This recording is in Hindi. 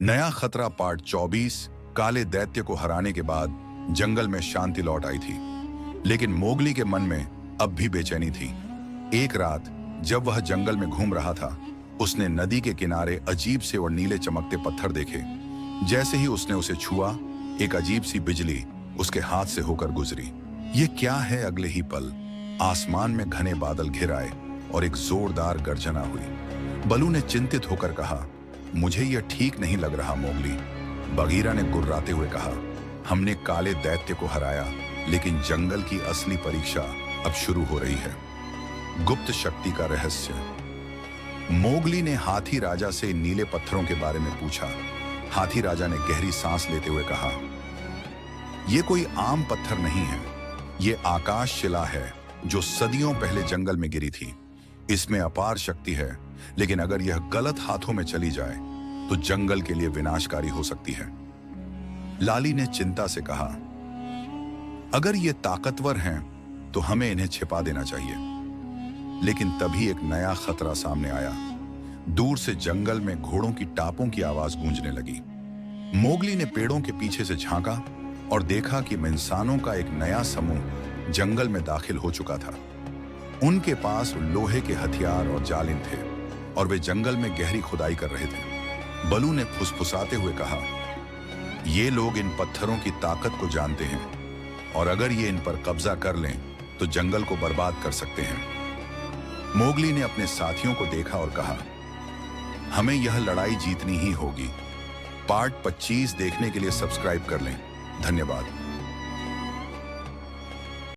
नया खतरा पार्ट 24। काले दैत्य को हराने के बाद जंगल में शांति लौट आई थी, लेकिन मोगली के मन में अब भी बेचैनी थी। एक रात जब वह जंगल में घूम रहा था, उसने नदी के किनारे अजीब से और नीले चमकते पत्थर देखे। जैसे ही उसने उसे छुआ, एक अजीब सी बिजली उसके हाथ से होकर गुजरी। ये क्या है? अगले ही पल आसमान में घने बादल घिर आए और एक जोरदार गर्जना हुई। बलू ने चिंतित होकर कहा, मुझे यह ठीक नहीं लग रहा मोगली। बगीरा ने गुर्राते हुए कहा, हमने काले दैत्य को हराया, लेकिन जंगल की असली परीक्षा अब शुरू हो रही है। गुप्त शक्ति का रहस्य। मोगली ने हाथी राजा से नीले पत्थरों के बारे में पूछा। हाथी राजा ने गहरी सांस लेते हुए कहा, यह कोई आम पत्थर नहीं है, ये आकाश शिला है जो सदियों पहले जंगल में गिरी थी। इसमें अपार शक्ति है, लेकिन अगर यह गलत हाथों में चली जाए तो जंगल के लिए विनाशकारी हो सकती है। लाली ने चिंता से कहा, अगर ये ताकतवर हैं तो हमें इन्हें छिपा देना चाहिए। लेकिन तभी एक नया खतरा सामने आया। दूर से जंगल में घोड़ों की टापों की आवाज गूंजने लगी। मोगली ने पेड़ों के पीछे से झांका और देखा कि इंसानों का एक नया समूह जंगल में दाखिल हो चुका था। उनके पास लोहे के हथियार और जालिम थे और वे जंगल में गहरी खुदाई कर रहे थे। बलू ने फुसफुसाते हुए कहा, ये लोग इन पत्थरों की ताकत को जानते हैं और अगर ये इन पर कब्जा कर लें तो जंगल को बर्बाद कर सकते हैं। मोगली ने अपने साथियों को देखा और कहा, हमें यह लड़ाई जीतनी ही होगी। पार्ट 25 देखने के लिए सब्सक्राइब कर लें। धन्यवाद।